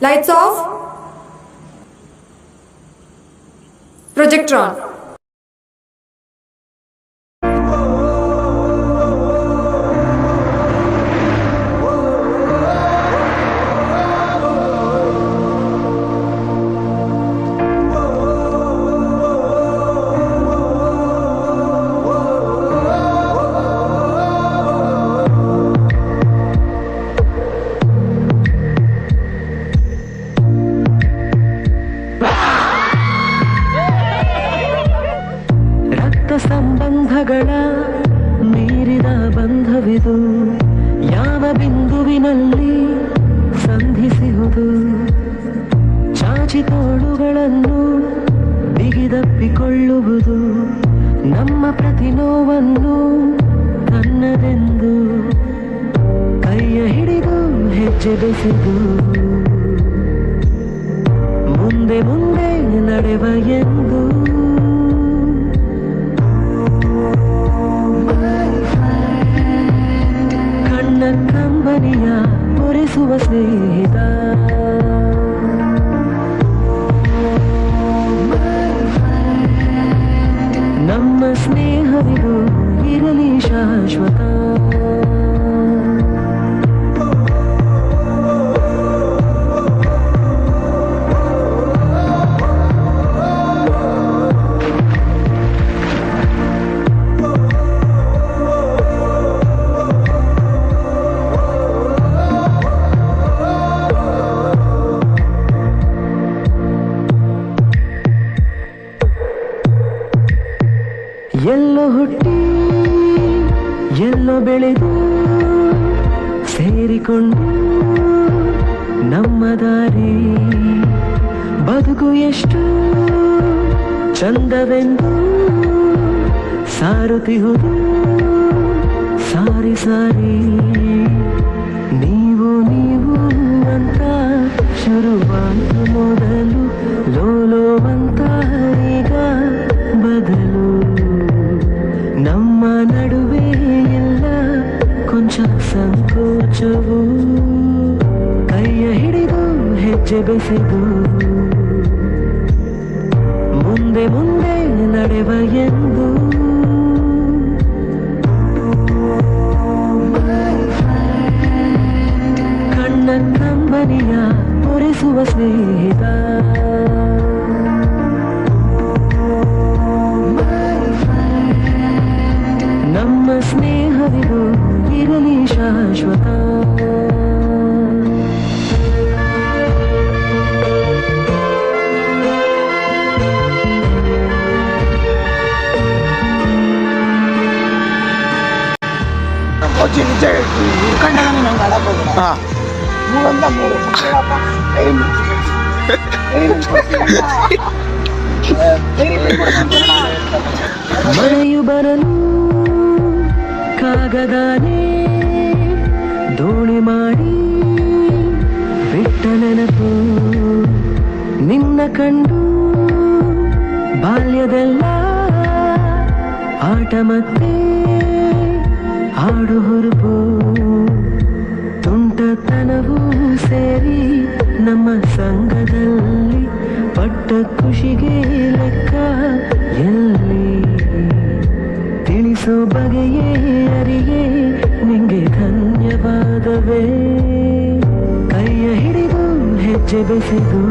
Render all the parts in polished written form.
Lights off. Projector on. ಸಂಬಂಧಗಳ ಮೀರಿದ ಬಂಧವಿದು, ಯಾವ ಬಿಂದುವಿನಲ್ಲಿ ಸಂಧಿಸುವುದು. ಚಾಚಿ ತೋಳುಗಳನ್ನು ಬಿಗಿದಪ್ಪಿಕೊಳ್ಳುವುದು, ನಮ್ಮ ಪ್ರತಿ ನೋವನ್ನು ತನ್ನದೆಂದು ಕೈಯ ಹಿಡಿದು ಹೆಜ್ಜೆ ಬೆಸೆದು ಮುಂದೆ ಮುಂದೆ ನಡೆವ ಎಂದು. ಕಂಬನಿಯ ಒರೆಸುವ ಸ್ನೇಹಿತ, ನಮ್ಮ ಸ್ನೇಹವಿದು ಇರಲಿ ಶಾಶ್ವತ. ಎಲ್ಲೋ ಹುಟ್ಟಿ ಎಲ್ಲೋ ಬೆಳೆದು ಸೇರಿಕೊಂಡು ನಮ್ಮ ದಾರಿ ಬದುಕು ಎಷ್ಟು ಚಂದವೆಂದು ಸಾರುತ್ತಿಹುದು ಸಾರಿ ಸಾರಿ. ನೀವು ನೀವು ಅಂತ ಶುರುವಾದ ಮೊದಲು ಲೋಲೋ ಅಂತ ಈಗ ಬದಲು. ನಮ್ಮ ನಡುವೆ ಎಲ್ಲ ಕೊಂಚ ಸಂಕೋಚವು, ಕೈಯ ಹಿಡಿದು ಹೆಜ್ಜೆ ಬೆಸೆದು ಮುಂದೆ ಮುಂದೆ ನಡೆವ ಎಂದು. ಕಣ್ಣ ಕಂಬನಿಯ ಒರೆಸುವ ಸ್ನೇಹಿತ, ನಮ್ಮ ಸ್ನೇಹವಿದು ಇರಲಿ ಶಾಶ್ವತ. ಮಳೆಯು ಬರಲು ಕಾಗದಾನೆ ದೋಣಿ ಮಾಡಿ ಬಿಟ್ಟ ನೆನಪು, ನಿನ್ನ ಕಂಡು ಬಾಲ್ಯದೆಲ್ಲ ಆಟ ಮತ್ತೆ ಹಾಡು ಹುರುಪು. ತುಂಟತನವೂ ಸೇರಿ ನಮ್ಮ ಸಂಘದಲ್ಲಿ ಪಟ್ಟ ಖುಷಿಗೆ ಲೆಕ್ಕ ಎಲ್ಲಿ, ತಿಳಿಸೋ ಬಗೆಯೇ ಅರಿಯೇ ನಿಂಗೆ ಧನ್ಯವಾದವೇ. ಕೈಯ ಹಿಡಿದು ಹೆಜ್ಜೆ ಬೆಸೆದು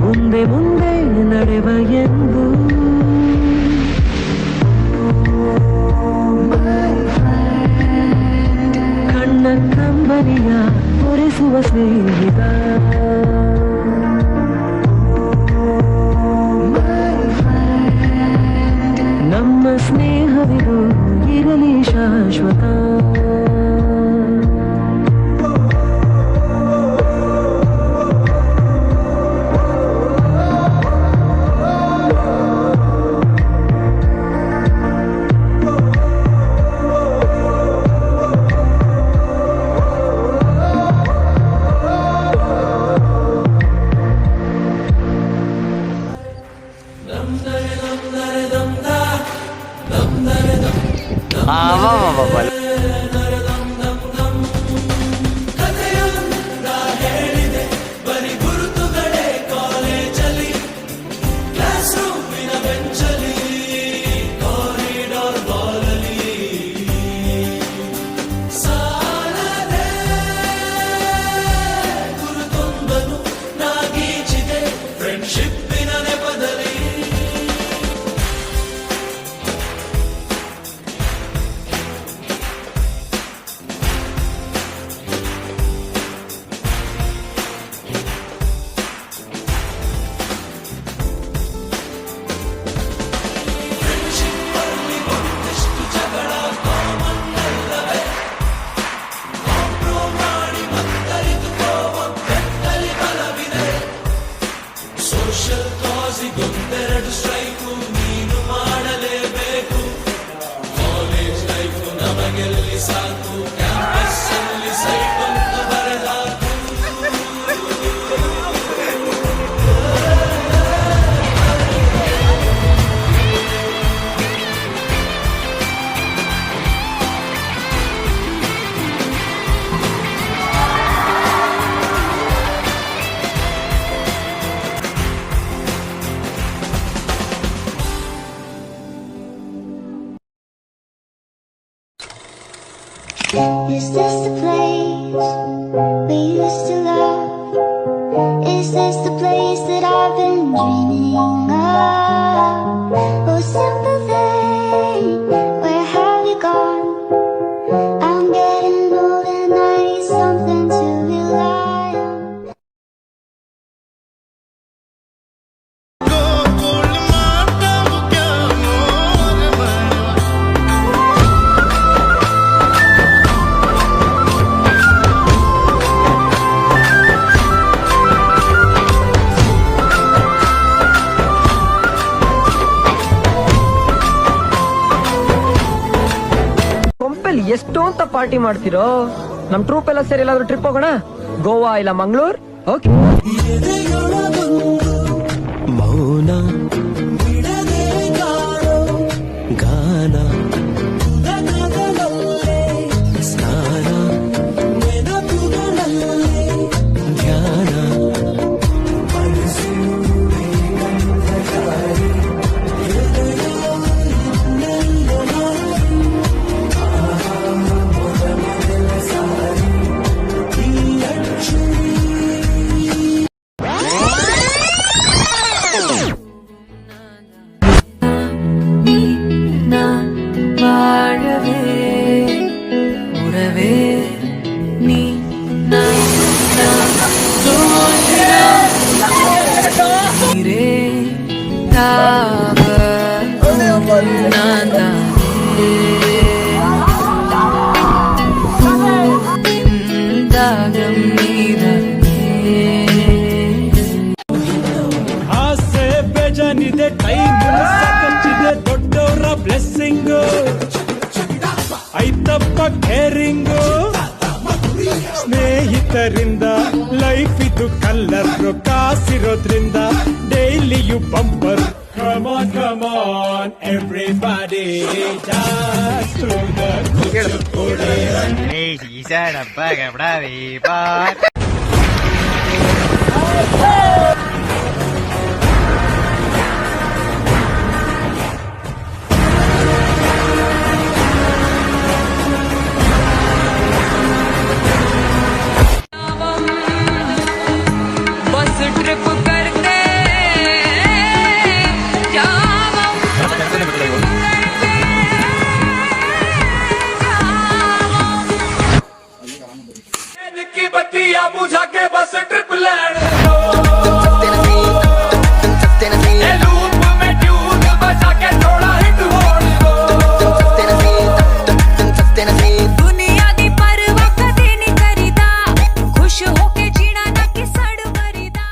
ಮುಂದೆ ಮುಂದೆ ನಡೆವ ಎಂದು. ಕಣ್ಣ ಕಂಬನಿಯ ಒರೆಸುವ ಸ್ನೇಹಿತ, ನಮ್ಮ ಸ್ನೇಹವಿದು ಇರಲಿ ಶಾಶ್ವತ. Ah, va. Is this the place we used to love? Is this the place that I've been dreaming of? Oh, simple thing, where have you gone? I'm getting old and I need something to rely on. ಕೊಂಪೆಲ್ ಎಷ್ಟು ಅಂತ party ಮಾಡ್ತಿರೋ? ನಮ್ troupe ಎಲ್ಲ ಸೇರಿ ಎಲ್ಲಾದ್ರೂ trip ಹೋಗೋಣ? ಗೋವಾ ಇಲ್ಲ Mangaluru? Okay. ಮೌನ ಗಾನ ಸ್ನಾನ ಧ್ಯಾನ வாழவே உறவே நீ நீரே தாவ நான் தாகம் ಆಸೆ ಬೇಜಾನಿದೆ ಟೈಮ್ ಸಾಕಚ್ಚಿದೆ ದೊಡ್ಡವರ ಬ್ಲೆಸ್ಸಿಂಗ್ ಐತಪ್ಪ ಕೇರಿಂಗು ಸ್ನೇಹಿತರಿಂದ ಲೈಫ್ ಇದು ಕಲ್ಲರ್ ಕಾಸಿರೋದ್ರಿಂದ ಡೈಲಿಯು ಬಂಪರ್ ಕಮಾನ್ ಎವ್ರಿಬಡಿ बस ट्रिप करते की बत्तियां बुझा के बस ट्रिप लैंड लूप में ट्यून बजा के थोड़ा हिट होने दो दुनिया दी परवाह कदे नहीं करीदा खुश होके जीना ना कि सड़ मरीदा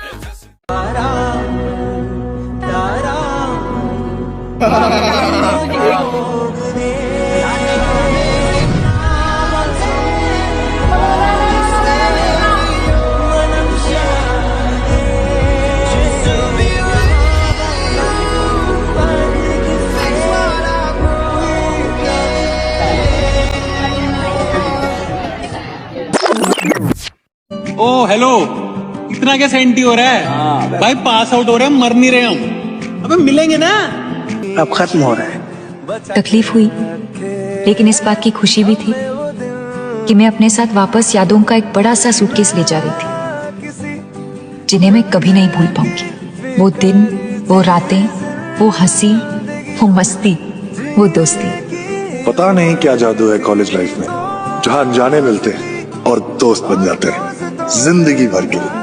ओ हेलो, इतना क्या सेंटी हो रहा है? भाई पास आउट हो रहे हैं, मर नहीं रहे हम। अबे मिलेंगे ना? अब खत्म हो रहा है। तकलीफ हुई, लेकिन इस बात की खुशी भी थी कि मैं अपने साथ वापस यादों का एक बड़ा सा सूटकेस ले जा रही थी, जिन्हें मैं कभी नहीं भूल पाऊंगी। वो दिन, वो रातें, वो हंसी, वो मस्ती, वो दोस्ती। पता नहीं क्या जादू है कॉलेज लाइफ में, जहाँ अनजाने मिलते हैं और दोस्त बन जाते हैं जिंदगी भर के लिए।